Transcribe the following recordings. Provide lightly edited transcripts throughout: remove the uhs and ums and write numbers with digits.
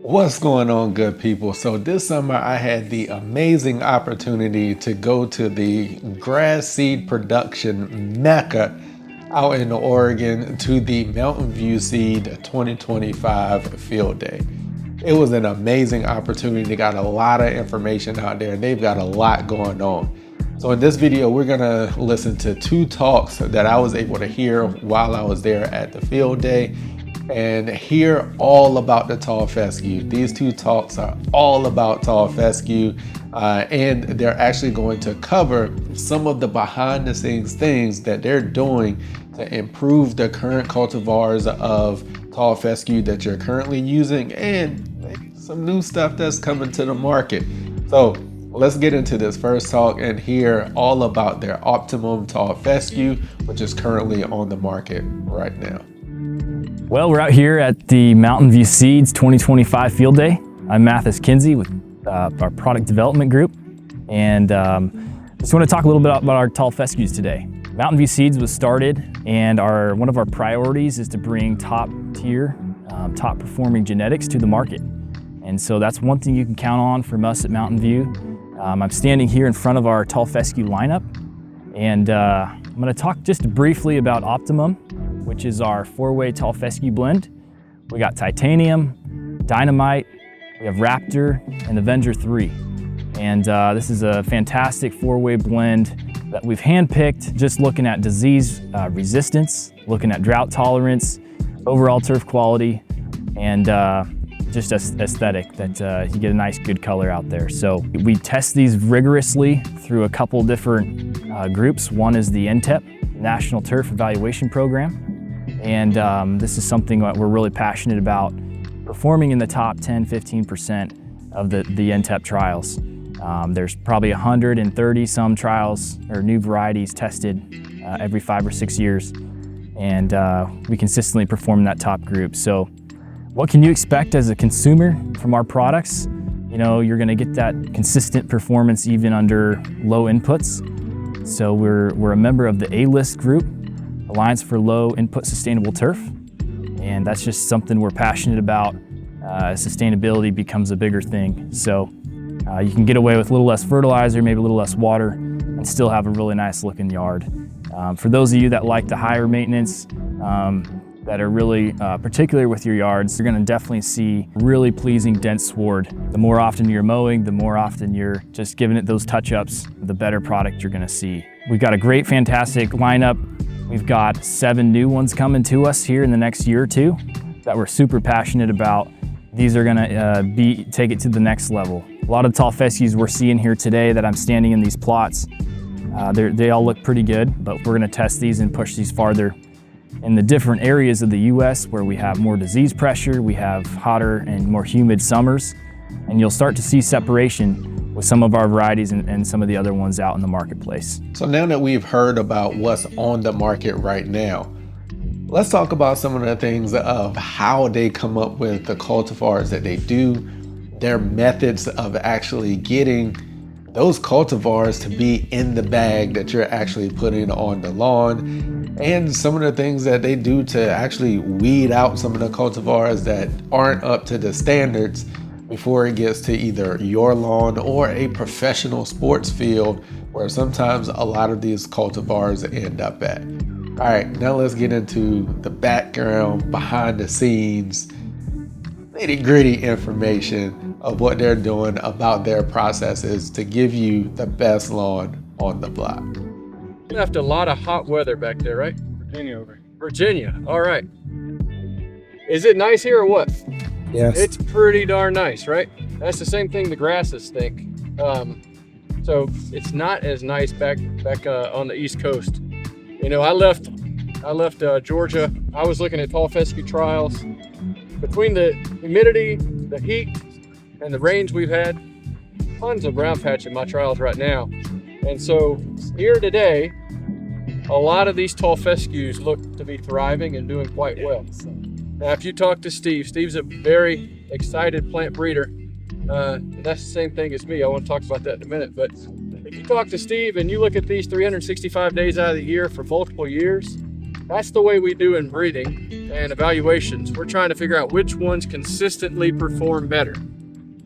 What's going on, good people? So this summer I had the amazing opportunity to go to the grass seed production mecca out in Oregon to the Mountain View Seed 2025 field day. It was an amazing opportunity. They got a lot of information out there and they've got a lot going on. So in this video, we're gonna listen to two talks that I was able to hear while I was there at the field day and hear all about the tall fescue. These two talks are all about tall fescue and they're actually going to cover some of the behind the scenes things that they're doing to improve the current cultivars of tall fescue that you're currently using and some new stuff that's coming to the market. So let's get into this first talk and hear all about their Optimum Tall Fescue, which is currently on the market right now. Well, we're out here at the Mountain View Seeds 2025 Field Day. I'm Mathis Kinsey with our product development group, and just want to talk a little bit about our tall fescues today. Mountain View Seeds was started, and one of our priorities is to bring top tier, top performing genetics to the market. And so that's one thing you can count on from us at Mountain View. I'm standing here in front of our tall fescue lineup, and I'm going to talk just briefly about Optimum, which is our 4-way tall fescue blend. We got Titanium, Dynamite, we have Raptor, and Avenger 3. And this is a fantastic 4-way blend that we've handpicked just looking at disease resistance, looking at drought tolerance, overall turf quality, and just aesthetic, that you get a nice good color out there. So we test these rigorously through a couple different groups. One is the NTEP, National Turf Evaluation Program. And this is something that we're really passionate about, performing in the top 10-15% of the NTEP trials. There's probably 130 some trials or new varieties tested every 5 or 6 years, and we consistently perform in that top group. So what can you expect as a consumer from our products? You know, you're gonna get that consistent performance even under low inputs. So we're a member of the A-List group, Alliance for Low Input Sustainable Turf, and that's just something we're passionate about. Sustainability becomes a bigger thing. So you can get away with a little less fertilizer, maybe a little less water, and still have a really nice looking yard. For those of you that like the higher maintenance, that are really particular with your yards, you're gonna definitely see really pleasing dense sward. The more often you're mowing, the more often you're just giving it those touch-ups, the better product you're gonna see. We've got a great, fantastic lineup. We've got 7 new ones coming to us here in the next year or two that we're super passionate about. These are gonna take it to the next level. A lot of the tall fescues we're seeing here today that I'm standing in these plots, they all look pretty good, but we're gonna test these and push these farther in the different areas of the US where we have more disease pressure, we have hotter and more humid summers, and you'll start to see separation with some of our varieties and some of the other ones out in the marketplace. So now that we've heard about what's on the market right now, let's talk about some of the things of how they come up with the cultivars that they do, their methods of actually getting those cultivars to be in the bag that you're actually putting on the lawn, and some of the things that they do to actually weed out some of the cultivars that aren't up to the standards before it gets to either your lawn or a professional sports field where sometimes a lot of these cultivars end up at. All right, now let's get into the background, behind the scenes, nitty gritty information of what they're doing about their processes to give you the best lawn on the block. You left a lot of hot weather back there, right? Virginia, all right. Is it nice here or what? Yes. It's pretty darn nice, right? That's the same thing the grasses think. So it's not as nice back on the East Coast. You know, I left Georgia. I was looking at tall fescue trials. Between the humidity, the heat, and the rains we've had, tons of brown patch in my trials right now. And so here today, a lot of these tall fescues look to be thriving and doing quite well. Now, if you talk to Steve, Steve's a very excited plant breeder. That's the same thing as me. I want to talk about that in a minute. But if you talk to Steve and you look at these 365 days out of the year for multiple years, That's the way we do in breeding and evaluations. We're trying to figure out which ones consistently perform better.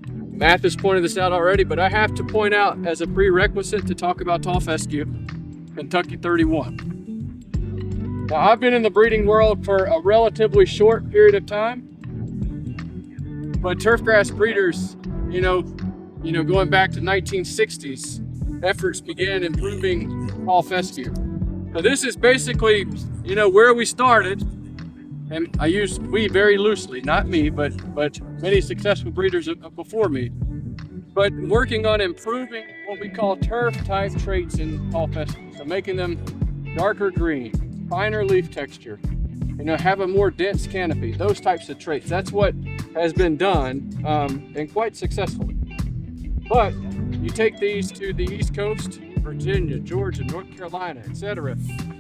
Matt has pointed this out already, but I have to point out as a prerequisite to talk about tall fescue, Kentucky 31. Now, I've been in the breeding world for a relatively short period of time, but turfgrass breeders, going back to 1960s, efforts began improving tall fescue. So this is basically, where we started, and I use we very loosely, not me, but many successful breeders before me, but working on improving what we call turf type traits in tall fescue. So making them darker green, finer leaf texture, have a more dense canopy, those types of traits. That's what has been done, and quite successfully. But you take these to the East Coast, Virginia, Georgia, North Carolina, etc.,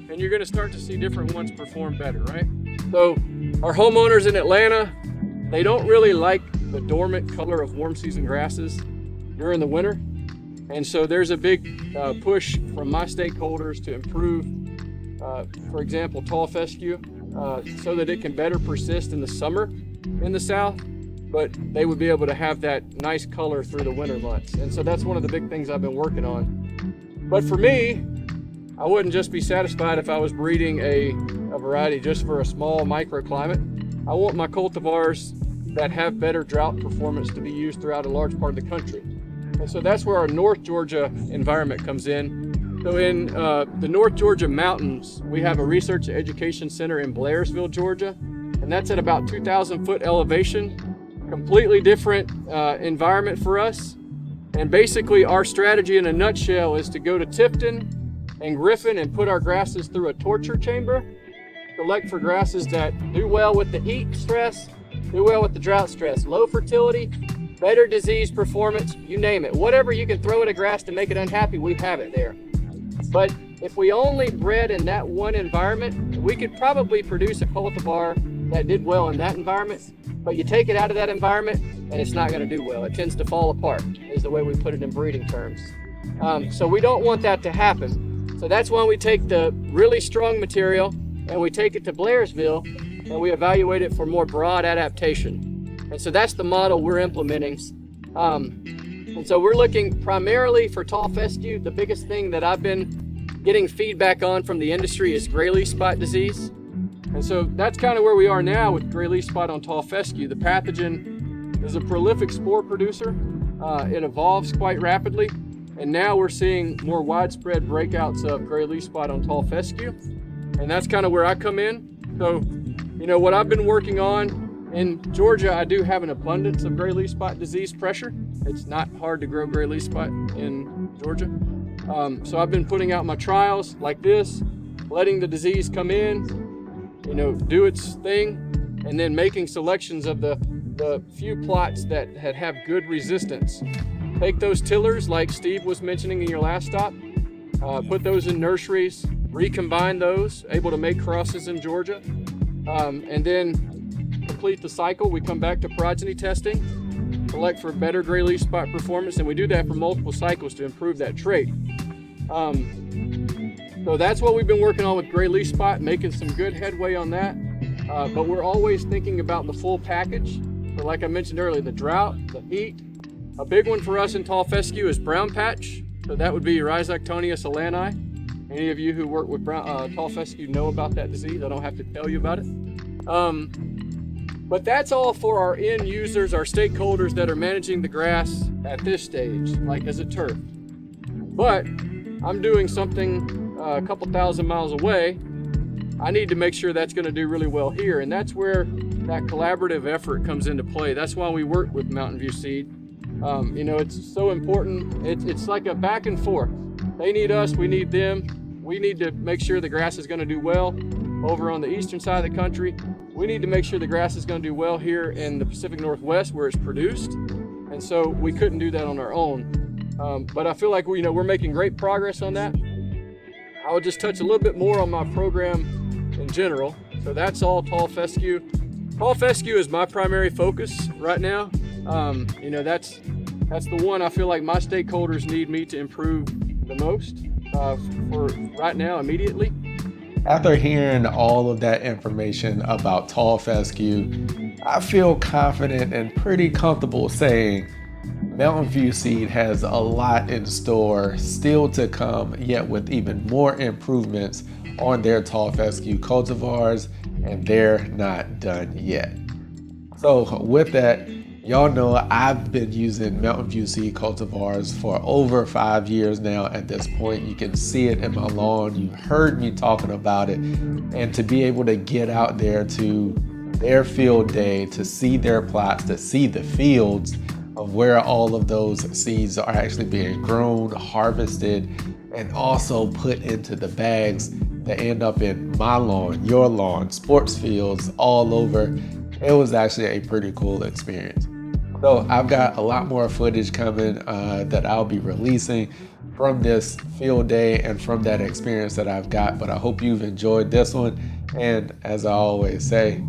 and you're going to start to see different ones perform better, right? So our homeowners in Atlanta, they don't really like the dormant color of warm season grasses during the winter. And so there's a big push from my stakeholders to improve, for example, tall fescue, so that it can better persist in the summer in the South, but they would be able to have that nice color through the winter months. And so that's one of the big things I've been working on. But for me, I wouldn't just be satisfied if I was breeding a variety just for a small microclimate. I want my cultivars that have better drought performance to be used throughout a large part of the country. And so that's where our North Georgia environment comes in. So in the North Georgia mountains, we have a research and education center in Blairsville, Georgia, and that's at about 2,000 foot elevation. Completely different environment for us. And basically our strategy in a nutshell is to go to Tifton and Griffin and put our grasses through a torture chamber, select for grasses that do well with the heat stress, do well with the drought stress, low fertility, better disease performance, you name it. Whatever you can throw at a grass to make it unhappy, we have it there. But if we only bred in that one environment, we could probably produce a cultivar that did well in that environment, but you take it out of that environment and it's not going to do well. It tends to fall apart, is the way we put it in breeding terms. So we don't want that to happen. So that's when we take the really strong material and we take it to Blairsville and we evaluate it for more broad adaptation. And so that's the model we're implementing. And so we're looking primarily for tall fescue. The biggest thing that I've been getting feedback on from the industry is gray leaf spot disease. And so that's kind of where we are now with gray leaf spot on tall fescue. The pathogen is a prolific spore producer. It evolves quite rapidly. And now we're seeing more widespread breakouts of gray leaf spot on tall fescue. And that's kind of where I come in. So, what I've been working on in Georgia, I do have an abundance of gray leaf spot disease pressure. It's not hard to grow gray leaf spot in Georgia. So I've been putting out my trials like this, letting the disease come in, do its thing, and then making selections of the few plots that have good resistance. Take those tillers like Steve was mentioning in your last stop, put those in nurseries, recombine those, able to make crosses in Georgia, and then complete the cycle. We come back to progeny testing, select for better gray leaf spot performance, and we do that for multiple cycles to improve that trait. So that's what we've been working on with gray leaf spot, making some good headway on that. But we're always thinking about the full package. So like I mentioned earlier, the drought, the heat. A big one for us in tall fescue is brown patch. So that would be Rhizoctonia solani. Any of you who work with tall fescue know about that disease. I don't have to tell you about it. But that's all for our end users, our stakeholders that are managing the grass at this stage, like as a turf. But I'm doing something a couple thousand miles away. I need to make sure that's going to do really well here. And that's where that collaborative effort comes into play. That's why we work with Mountain View Seed. It's so important. It's like a back and forth. They need us, we need them. We need to make sure the grass is going to do well over on the eastern side of the country. We need to make sure the grass is going to do well here in the Pacific Northwest where it's produced. And so we couldn't do that on our own. But I feel like we're making great progress on that. I would just touch a little bit more on my program in general. So that's all tall fescue. Tall fescue is my primary focus right now. That's the one I feel like my stakeholders need me to improve the most for right now, immediately. After hearing all of that information about tall fescue, I feel confident and pretty comfortable saying Mountain View Seed has a lot in store still to come, yet with even more improvements on their tall fescue cultivars, and they're not done yet. So with that, y'all know I've been using Mountain View Seed cultivars for over 5 years now at this point. You can see it in my lawn. You heard me talking about it. And to be able to get out there to their field day, to see their plots, to see the fields of where all of those seeds are actually being grown, harvested, and also put into the bags that end up in my lawn, your lawn, sports fields all over. It was actually a pretty cool experience. So I've got a lot more footage coming that I'll be releasing from this field day and from that experience that I've got, but I hope you've enjoyed this one. And as I always say,